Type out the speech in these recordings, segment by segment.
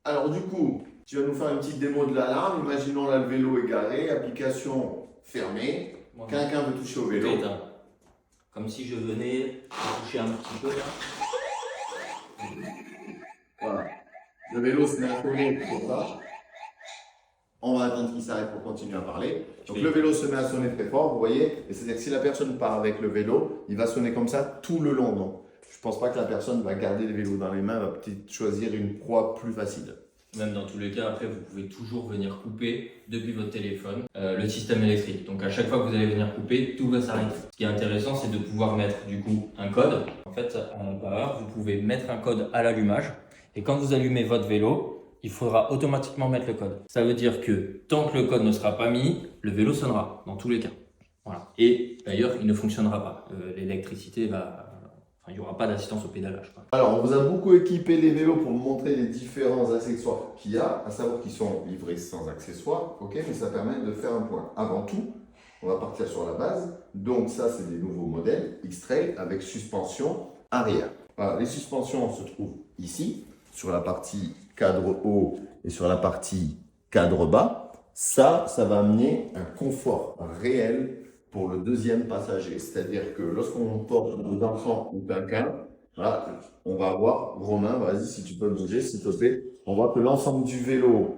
Alors du coup, tu vas nous faire une petite démo de l'alarme. Imaginons là le vélo est garé, application fermée. Voilà. Quelqu'un veut toucher au Tout vélo. est éteint. Comme si je venais toucher un petit peu là. Voilà. Le vélo se met à sonner pour ça. On va attendre qu'il s'arrête pour continuer à parler. Donc le vélo se met à sonner très fort, vous voyez. Et c'est-à-dire que si la personne part avec le vélo, il va sonner comme ça tout le long. Donc je ne pense pas que la personne va garder le vélo dans les mains, va peut-être choisir une proie plus facile. Même dans tous les cas, après, vous pouvez toujours venir couper depuis votre téléphone le système électrique. Donc à chaque fois que vous allez venir couper, tout va s'arrêter. Ce qui est intéressant, c'est de pouvoir mettre du coup un code. En fait, à l'intérieur, vous pouvez mettre un code à l'allumage. Et quand vous allumez votre vélo, il faudra automatiquement mettre le code. Ça veut dire que tant que le code ne sera pas mis, le vélo sonnera dans tous les cas. Voilà. Et d'ailleurs, il ne fonctionnera pas. L'électricité va... Enfin, il n'y aura pas d'assistance au pédalage, quoi. Alors, on vous a beaucoup équipé les vélos pour vous montrer les différents accessoires qu'il y a, à savoir qu'ils sont livrés sans accessoires, ok, mais ça permet de faire un point. Avant tout, on va partir sur la base. Donc ça, c'est des nouveaux modèles X-Trail avec suspension arrière. Voilà, les suspensions se trouvent ici, sur la partie cadre haut et sur la partie cadre bas. Ça va amener un confort réel pour le deuxième passager. C'est-à-dire que lorsqu'on porte nos enfants ou quelqu'un, voilà, on va voir, Romain, vas-y, si tu peux bouger, s'il te plaît. On voit que l'ensemble du vélo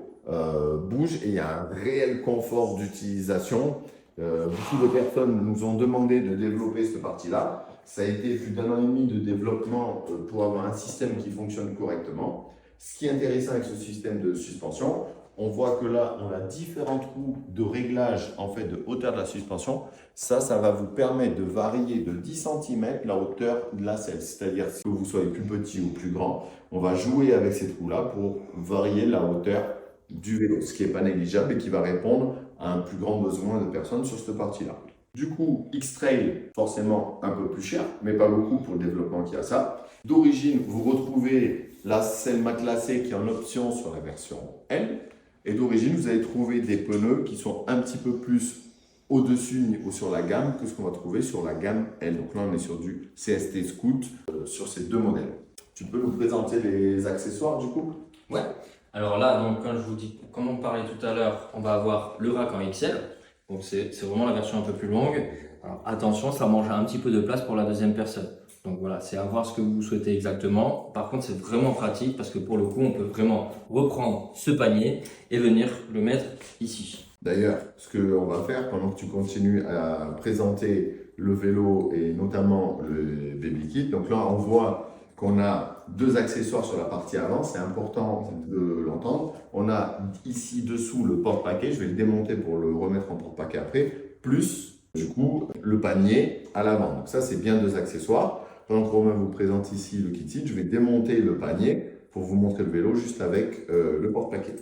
bouge et il y a un réel confort d'utilisation. Beaucoup de personnes nous ont demandé de développer cette partie-là. Ça a été plus d'1 an et demi de développement pour avoir un système qui fonctionne correctement. Ce qui est intéressant avec ce système de suspension, on voit que là, on a différents trous de réglage en fait, de hauteur de la suspension. Ça va vous permettre de varier de 10 cm la hauteur de la selle. C'est-à-dire que vous soyez plus petit ou plus grand, on va jouer avec ces trous-là pour varier la hauteur du vélo, ce qui n'est pas négligeable et qui va répondre à un plus grand besoin de personnes sur cette partie-là. Du coup, X-Trail, forcément un peu plus cher, mais pas beaucoup pour le développement qu'il y a ça. D'origine, vous retrouvez la selle matelassée qui est en option sur la version L. Et d'origine, vous allez trouver des pneus qui sont un petit peu plus au-dessus ou sur la gamme que ce qu'on va trouver sur la gamme L. Donc là, on est sur du CST Scoot sur ces deux modèles. Tu peux nous présenter les accessoires du coup? Ouais. Alors là, donc, quand je vous dis, comme on parlait tout à l'heure, on va avoir le rack en XL. Donc c'est vraiment la version un peu plus longue. Alors, attention, ça mange un petit peu de place pour la deuxième personne. Donc voilà, c'est à voir ce que vous souhaitez exactement. Par contre, c'est vraiment pratique parce que pour le coup, on peut vraiment reprendre ce panier et venir le mettre ici. D'ailleurs, ce qu'on va faire pendant que tu continues à présenter le vélo et notamment le baby kit, donc là on voit qu'on a deux accessoires sur la partie avant, c'est important de l'entendre. On a ici dessous le porte-paquet, je vais le démonter pour le remettre en porte-paquet après, plus du coup le panier à l'avant. Donc ça c'est bien deux accessoires. Pendant que Romain vous présente ici le kit, je vais démonter le panier pour vous montrer le vélo juste avec le porte-paquet.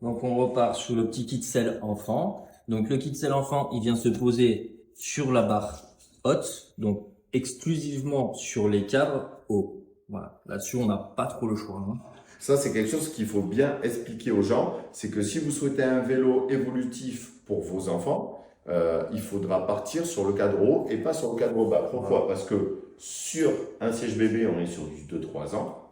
Donc on repart sur le petit kit selle enfant. Donc le kit selle enfant, il vient se poser sur la barre haute, donc exclusivement sur les cadres hauts. Voilà, là-dessus on n'a pas trop le choix, hein. Ça, c'est quelque chose qu'il faut bien expliquer aux gens. C'est que si vous souhaitez un vélo évolutif pour vos enfants, il faudra partir sur le cadre haut et pas sur le cadre bas. Pourquoi? Parce que sur un siège bébé, on est sur du 2-3 ans.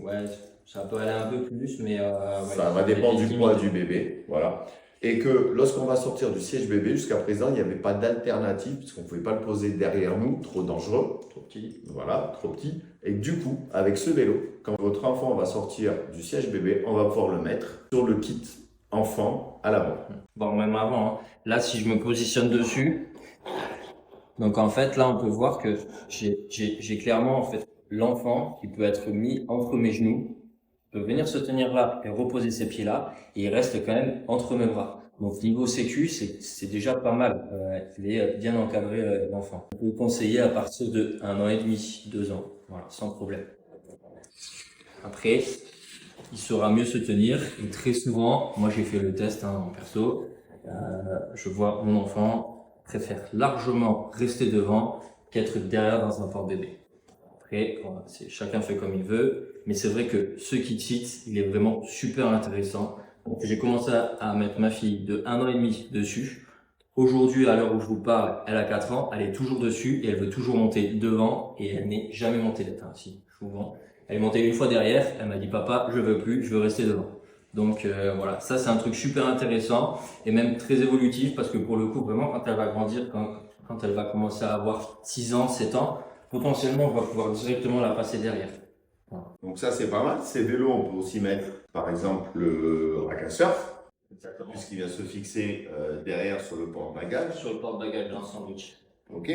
Ouais, ça peut aller un peu plus, mais ouais, ça va dépendre du poids du bébé. Voilà. Et que lorsqu'on va sortir du siège bébé, jusqu'à présent, il n'y avait pas d'alternative, puisqu'on ne pouvait pas le poser derrière nous, trop dangereux, trop petit, voilà, trop petit. Et du coup, avec ce vélo, quand votre enfant va sortir du siège bébé, on va pouvoir le mettre sur le kit enfant à l'avant. Bon, même avant, hein. Là, si je me positionne dessus, donc en fait, là, on peut voir que j'ai clairement en fait l'enfant qui peut être mis entre mes genoux, peut venir se tenir là et reposer ses pieds là, et il reste quand même entre mes bras. Donc niveau sécu, c'est déjà pas mal. Il est bien encadré l'enfant. On peut le conseiller à partir de 1 an et demi, 2 ans, voilà, sans problème. Après, il saura mieux se tenir. Et très souvent, moi j'ai fait le test en perso, je vois mon enfant préfère largement rester devant qu'être derrière dans un porte-bébé. Après, voilà, chacun fait comme il veut, mais c'est vrai que ce kit, il est vraiment super intéressant. J'ai commencé à mettre ma fille de 1 an et demi dessus. Aujourd'hui, à l'heure où je vous parle, elle a 4 ans, elle est toujours dessus et elle veut toujours monter devant et elle n'est jamais montée d'être ainsi, souvent. Elle est montée une fois derrière, elle m'a dit papa, je veux plus, je veux rester devant. Donc voilà, ça c'est un truc super intéressant et même très évolutif parce que pour le coup, vraiment, quand elle va grandir, quand elle va commencer à avoir 6 ans, 7 ans, potentiellement on va pouvoir directement la passer derrière. Voilà. Donc ça, c'est pas mal. Ces vélos, on peut aussi mettre, par exemple, le rack à surf, Exactement. puisqu'il vient se fixer derrière sur le porte-bagages. Sur le porte-bagages d'un sandwich. Ok.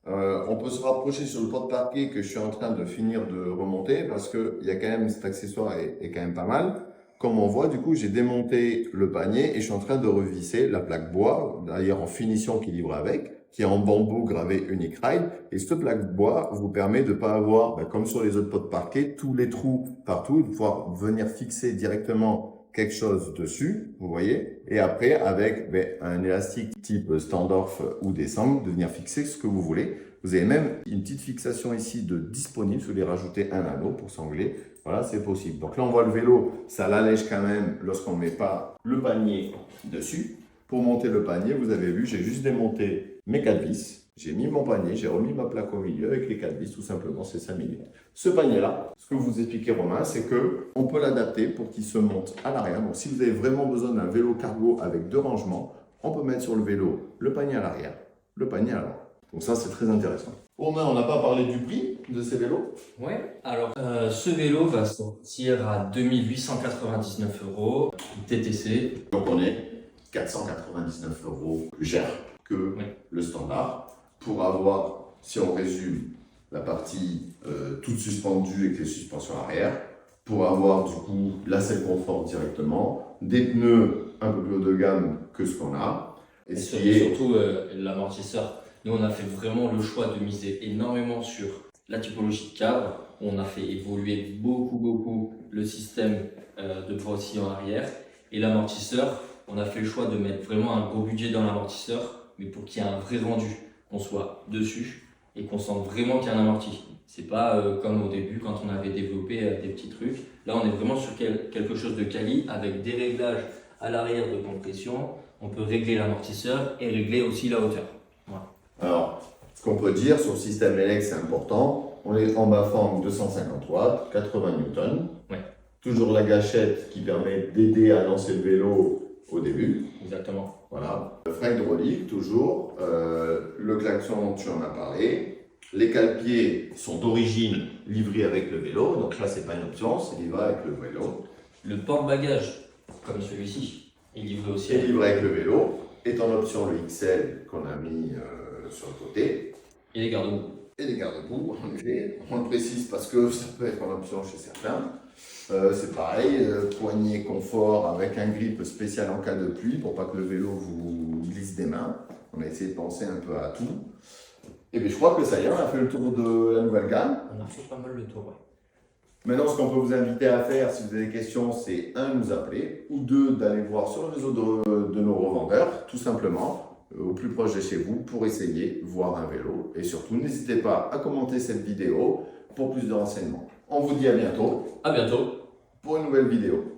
On peut se rapprocher sur le porte-parquet que je suis en train de finir de remonter parce que il y a quand même cet accessoire est quand même pas mal. Comme on voit, du coup, j'ai démonté le panier et je suis en train de revisser la plaque bois, d'ailleurs en finition qui livre avec, qui est en bambou gravé Unique Ride. Et cette plaque bois vous permet de pas avoir, comme sur les autres porte-parquet, tous les trous partout, de pouvoir venir fixer directement quelque chose dessus, vous voyez, et après avec un élastique type Standoff ou des sangles, de venir fixer ce que vous voulez. Vous avez même une petite fixation ici de disponible, si vous voulez rajouter un anneau pour sangler, voilà, c'est possible. Donc là, on voit le vélo, ça l'allège quand même lorsqu'on ne met pas le panier dessus. Pour monter le panier, vous avez vu, j'ai juste démonté mes 4 vis. J'ai mis mon panier, j'ai remis ma plaque au milieu avec les 4 vis, tout simplement, c'est 5 minutes. Ce panier-là, ce que vous expliquez Romain, c'est que on peut l'adapter pour qu'il se monte à l'arrière. Donc si vous avez vraiment besoin d'un vélo cargo avec 2 rangements, on peut mettre sur le vélo le panier à l'arrière, le panier à l'avant. Donc ça, c'est très intéressant. Romain, on n'a pas parlé du prix de ces vélos. Ouais, alors ce vélo va sortir à 2899 € TTC. Donc on est 499 € plus cher que le standard pour avoir, si on résume, la partie toute suspendue avec les suspensions arrière, pour avoir du coup la selle confort directement, des pneus un peu plus haut de gamme que ce qu'on a. Et surtout l'amortisseur. Nous, on a fait vraiment le choix de miser énormément sur la typologie de cadre. On a fait évoluer beaucoup le système de poids oscillant arrière. Et l'amortisseur, on a fait le choix de mettre vraiment un gros budget dans l'amortisseur, mais pour qu'il y ait un vrai rendu, qu'on soit dessus et qu'on sente vraiment qu'il y a un amorti. C'est pas comme au début quand on avait développé des petits trucs. Là, on est vraiment sur quelque chose de quali avec des réglages à l'arrière de compression. On peut régler l'amortisseur et régler aussi la hauteur. Voilà. Alors, ce qu'on peut dire sur le système LX, c'est important. On est en bas-fang 250 watts, 80 newtons. Ouais. Toujours la gâchette qui permet d'aider à lancer le vélo au début. Exactement. Voilà. Le frein hydraulique, toujours. Le klaxon, tu en as parlé. Les cale-pieds sont d'origine livrés avec le vélo. Donc là, c'est pas une option, c'est livré avec le vélo. Le porte-bagages, comme celui-ci, est livré aussi. Et livré avec le vélo. Est en option le XL qu'on a mis sur le côté. Et les garde-boue. Et les garde-boue, en effet. On le précise parce que ça peut être en option chez certains. C'est pareil, poignée confort avec un grip spécial en cas de pluie pour pas que le vélo vous glisse des mains. On a essayé de penser un peu à tout. Et bien je crois que ça y est, on a fait le tour de la nouvelle gamme. On a fait pas mal le tour, ouais. Maintenant, ce qu'on peut vous inviter à faire, si vous avez des questions, c'est 1, nous appeler, ou 2, d'aller voir sur le réseau de nos revendeurs, tout simplement, au plus proche de chez vous, pour essayer, voir un vélo. Et surtout, n'hésitez pas à commenter cette vidéo pour plus de renseignements. On vous dit à bientôt. À bientôt. Pour une nouvelle vidéo.